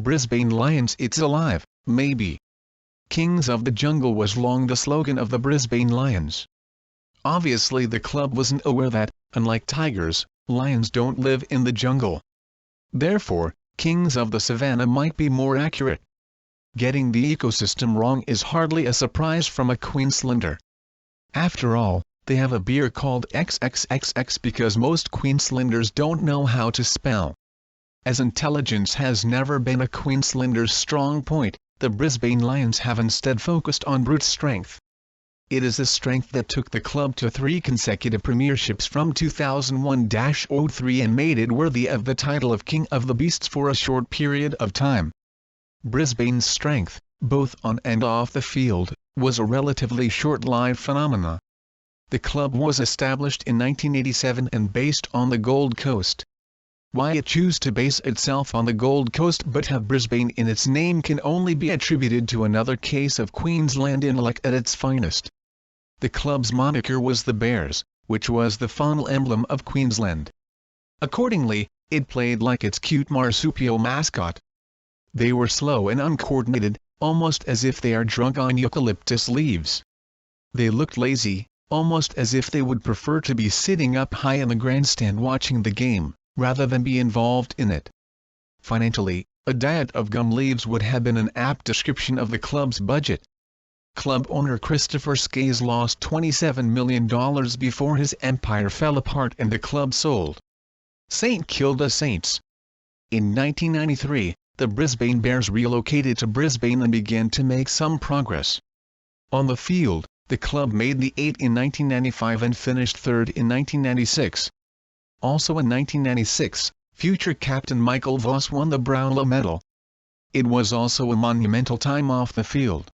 Brisbane Lions. It's alive, maybe. Kings of the Jungle was long the slogan of the Brisbane Lions. Obviously the club wasn't aware that, unlike tigers, lions don't live in the jungle. Therefore, Kings of the Savannah might be more accurate. Getting the ecosystem wrong is hardly a surprise from a Queenslander. After all, they have a beer called XXXX because most Queenslanders don't know how to spell. As intelligence has never been a Queenslander's strong point, the Brisbane Lions have instead focused on brute strength. It is this strength that took the club to 3 consecutive premierships from 2001-03 and made it worthy of the title of King of the Beasts for a short period of time. Brisbane's strength, both on and off the field, was a relatively short-lived phenomenon. The club was established in 1987 and based on the Gold Coast. Why it chose to base itself on the Gold Coast but have Brisbane in its name can only be attributed to another case of Queensland intellect at its finest. The club's moniker was the Bears, which was the faunal emblem of Queensland. Accordingly, it played like its cute marsupial mascot. They were slow and uncoordinated, almost as if they are drunk on eucalyptus leaves. They looked lazy, almost as if they would prefer to be sitting up high in the grandstand watching the game, rather than be involved in it. Financially, a diet of gum leaves would have been an apt description of the club's budget. Club owner Christopher Skays lost $27 million before his empire fell apart and the club sold. St Kilda Saints. In 1993, the Brisbane Bears relocated to Brisbane and began to make some progress. On the field, the club made the 8 in 1995 and finished 3rd in 1996. Also in 1996, future captain Michael Voss won the Brownlow Medal. It was also a monumental time off the field.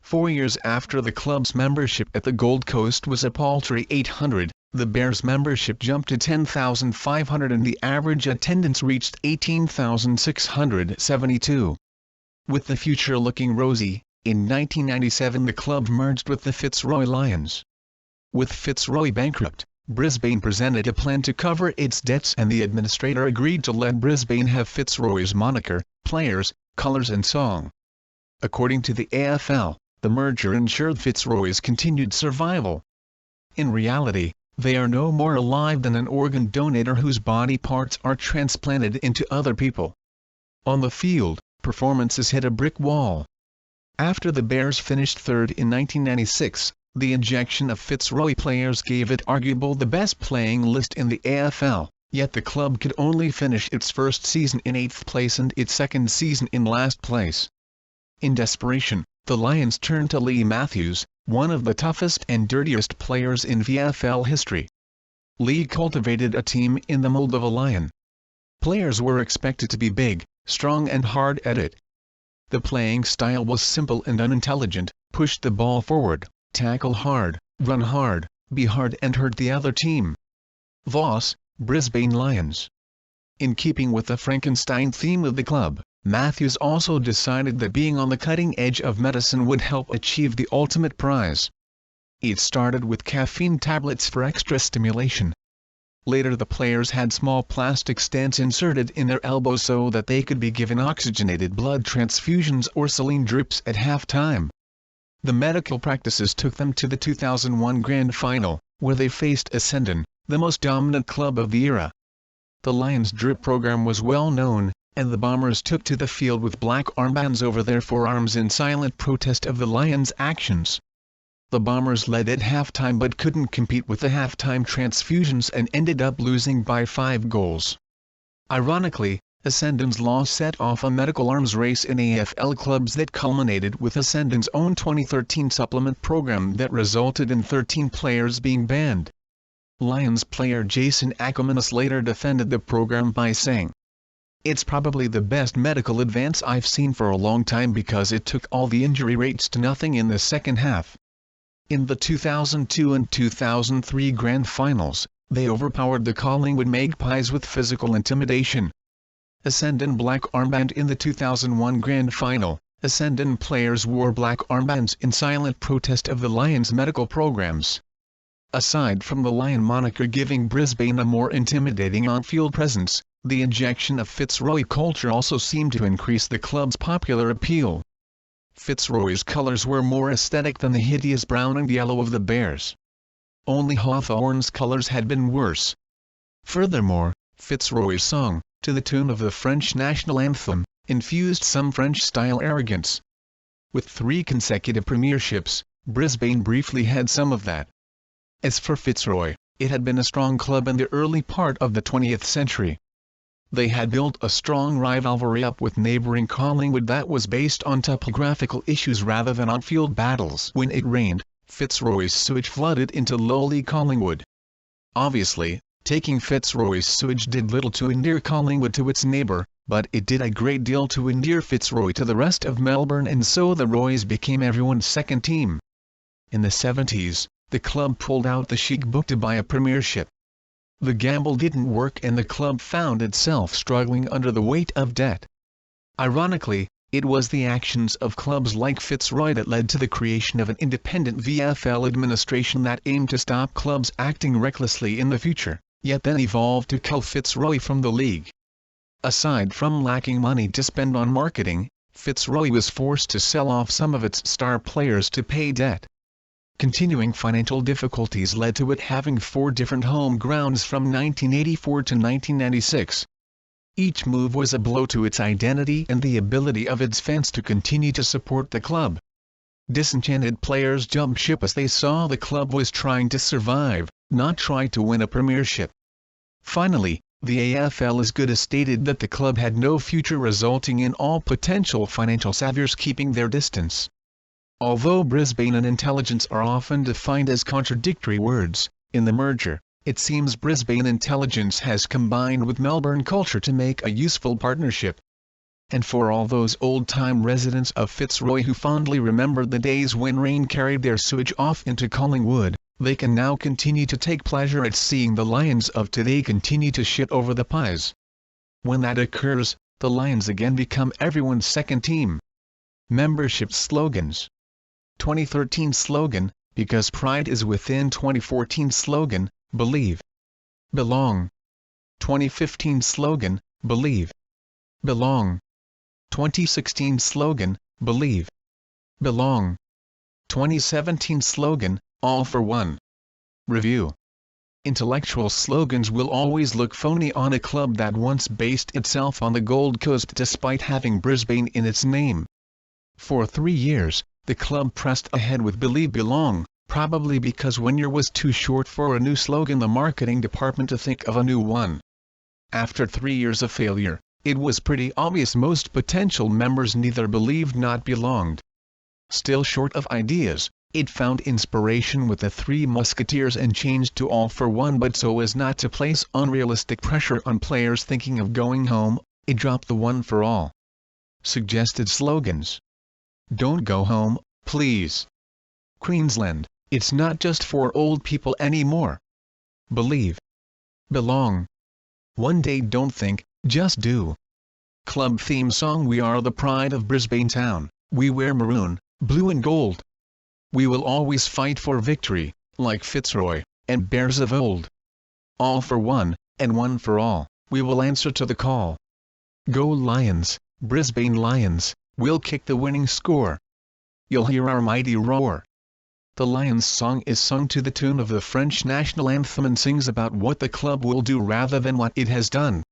4 years after the club's membership at the Gold Coast was a paltry 800, the Bears' membership jumped to 10,500 and the average attendance reached 18,672. With the future looking rosy, in 1997 the club merged with the Fitzroy Lions. With Fitzroy bankrupt, Brisbane presented a plan to cover its debts and the administrator agreed to let Brisbane have Fitzroy's moniker, players, colours and song. According to the AFL, the merger ensured Fitzroy's continued survival. In reality, they are no more alive than an organ donor whose body parts are transplanted into other people. On the field, performances hit a brick wall. After the Bears finished 3rd in 1996, the injection of Fitzroy players gave it arguably the best playing list in the AFL, yet the club could only finish its first season in 8th place and its second season in last place. In desperation, the Lions turned to Lee Matthews, one of the toughest and dirtiest players in VFL history. Lee cultivated a team in the mold of a lion. Players were expected to be big, strong and hard at it. The playing style was simple and unintelligent: push the ball forward, tackle hard, run hard, be hard and hurt the other team. Voss, Brisbane Lions. In keeping with the Frankenstein theme of the club, Matthews also decided that being on the cutting edge of medicine would help achieve the ultimate prize. It started with caffeine tablets for extra stimulation. Later the players had small plastic stents inserted in their elbows so that they could be given oxygenated blood transfusions or saline drips at half-time. The medical practices took them to the 2001 Grand Final, where they faced Essendon, the most dominant club of the era. The Lions' drip program was well known, and the Bombers took to the field with black armbands over their forearms in silent protest of the Lions' actions. The Bombers led at halftime but couldn't compete with the halftime transfusions and ended up losing by 5 goals. Ironically, Essendon's loss set off a medical arms race in AFL clubs that culminated with Essendon's own 2013 supplement program that resulted in 13 players being banned. Lions player Jason Ackermanis later defended the program by saying, "It's probably the best medical advance I've seen for a long time because it took all the injury rates to nothing in the second half." In the 2002 and 2003 Grand Finals, they overpowered the Collingwood Magpies with physical intimidation. Essendon black armband in the 2001 Grand Final. Essendon players wore black armbands in silent protest of the Lions' medical programs. Aside from the Lion moniker giving Brisbane a more intimidating on-field presence, The injection of Fitzroy culture also seemed to increase the club's popular appeal. Fitzroy's colours were more aesthetic than the hideous brown and yellow of the Bears. Only Hawthorn's colours had been worse. Furthermore, Fitzroy's song, to the tune of the French national anthem, infused some French-style arrogance. With 3 consecutive premierships, Brisbane briefly had some of that. As for Fitzroy, it had been a strong club in the early part of the 20th century. They had built a strong rivalry up with neighbouring Collingwood that was based on topographical issues rather than on-field battles. When it rained, Fitzroy's sewage flooded into lowly Collingwood. Obviously, taking Fitzroy's sewage did little to endear Collingwood to its neighbour, but it did a great deal to endear Fitzroy to the rest of Melbourne, and so the Roys became everyone's second team. In the 70s, the club pulled out the chic book to buy a premiership. The gamble didn't work and the club found itself struggling under the weight of debt. Ironically, it was the actions of clubs like Fitzroy that led to the creation of an independent VFL administration that aimed to stop clubs acting recklessly in the future, yet then evolved to cull Fitzroy from the league. Aside from lacking money to spend on marketing, Fitzroy was forced to sell off some of its star players to pay debt. Continuing financial difficulties led to it having 4 different home grounds from 1984 to 1996. Each move was a blow to its identity and the ability of its fans to continue to support the club. Disenchanted players jumped ship as they saw the club was trying to survive, not try to win a premiership. Finally, the AFL as good as stated that the club had no future, resulting in all potential financial saviors keeping their distance. Although Brisbane and intelligence are often defined as contradictory words, in the merger, it seems Brisbane intelligence has combined with Melbourne culture to make a useful partnership. And for all those old-time residents of Fitzroy who fondly remember the days when rain carried their sewage off into Collingwood, they can now continue to take pleasure at seeing the Lions of today continue to shit over the Pies. When that occurs, the Lions again become everyone's second team. Membership slogans. 2013 slogan, because pride is within. 2014 slogan, believe. Belong. 2015 slogan, believe. Belong. 2016 slogan, believe. Belong. 2017 slogan, all for one. Review. Intellectual slogans will always look phony on a club that once based itself on the Gold Coast despite having Brisbane in its name. For 3 years, the club pressed ahead with Believe Belong, probably because 1 year was too short for a new slogan, the marketing department to think of a new one. After 3 years of failure, it was pretty obvious most potential members neither believed nor belonged. Still short of ideas, it found inspiration with the Three Musketeers and changed to All for One, but so as not to place unrealistic pressure on players thinking of going home, it dropped the One for All. Suggested slogans. Don't go home, please. Queensland, it's not just for old people anymore. Believe. Belong. One day don't think, just do. Club theme song. We are the pride of Brisbane town, we wear maroon, blue and gold. We will always fight for victory, like Fitzroy, and Bears of old. All for one, and one for all, we will answer to the call. Go Lions, Brisbane Lions, we'll kick the winning score. You'll hear our mighty roar. The Lions song is sung to the tune of the French national anthem and sings about what the club will do rather than what it has done.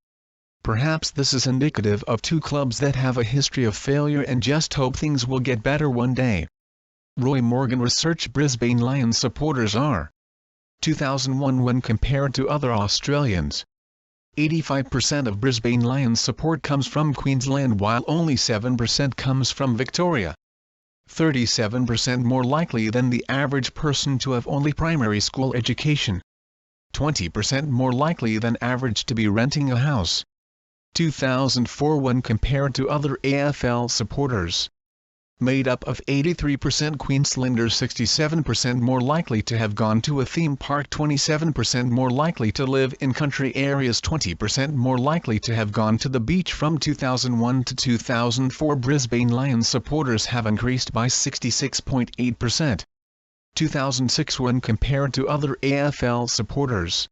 Perhaps this is indicative of two clubs that have a history of failure and just hope things will get better one day. Roy Morgan research. Brisbane Lions supporters are 2001 when compared to other Australians. 85% of Brisbane Lions support comes from Queensland while only 7% comes from Victoria. 37% more likely than the average person to have only primary school education. 20% more likely than average to be renting a house. 2004 when compared to other AFL supporters. Made up of 83% Queenslanders, 67% more likely to have gone to a theme park, 27% more likely to live in country areas, 20% more likely to have gone to the beach. From 2001 to 2004 Brisbane Lions supporters have increased by 66.8%. 2006 when compared to other AFL supporters.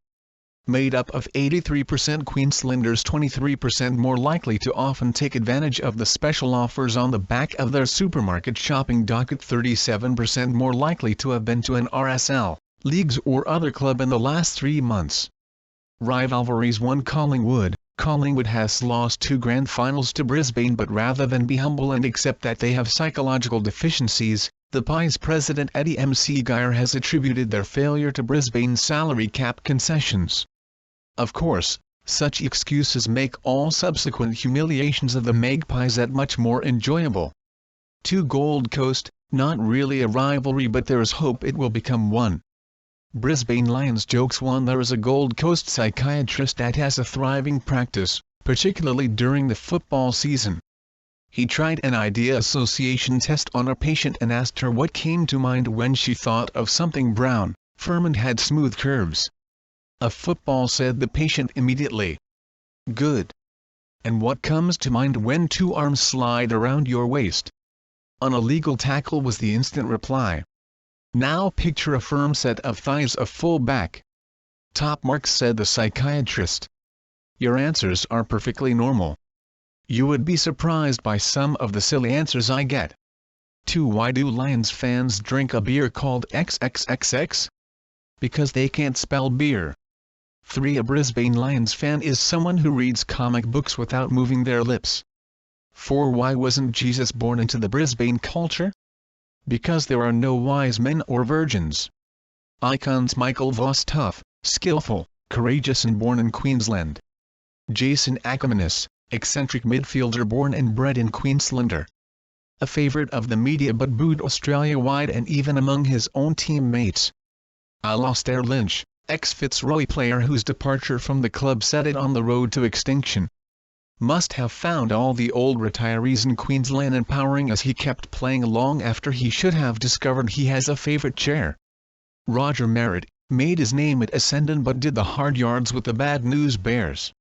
made up of 83% Queenslanders, 23% more likely to often take advantage of the special offers on the back of their supermarket shopping docket, 37% more likely to have been to an RSL, leagues or other club in the last 3 months. Rivalries 1 Collingwood. Collingwood has lost 2 grand finals to Brisbane, but rather than be humble and accept that they have psychological deficiencies, the Pies president Eddie McGuire has attributed their failure to Brisbane's salary cap concessions. Of course, such excuses make all subsequent humiliations of the Magpies that much more enjoyable. To Gold Coast, not really a rivalry, but there is hope it will become one. Brisbane Lions jokes 1 There is a Gold Coast psychiatrist that has a thriving practice, particularly during the football season. He tried an idea association test on a patient and asked her what came to mind when she thought of something brown, firm and had smooth curves. A football, said the patient immediately. Good. And what comes to mind when 2 arms slide around your waist? An illegal tackle, was the instant reply. Now picture a firm set of thighs, a full back. Top marks, said the psychiatrist. Your answers are perfectly normal. You would be surprised by some of the silly answers I get. 2 Why do Lions fans drink a beer called XXXX? Because they can't spell beer. 3 A Brisbane Lions fan is someone who reads comic books without moving their lips. 4 Why wasn't Jesus born into the Brisbane culture? Because there are no wise men or virgins. Icons Michael Voss, tough, skillful, courageous and born in Queensland. Jason Ackermanis, eccentric midfielder born and bred in Queenslander. A favourite of the media but booed Australia-wide and even among his own teammates. Alastair Lynch, ex-Fitzroy player whose departure from the club set it on the road to extinction. Must have found all the old retirees in Queensland empowering, as he kept playing long after he should have discovered he has a favourite chair. Roger Merritt, made his name at Essendon but did the hard yards with the Bad News Bears.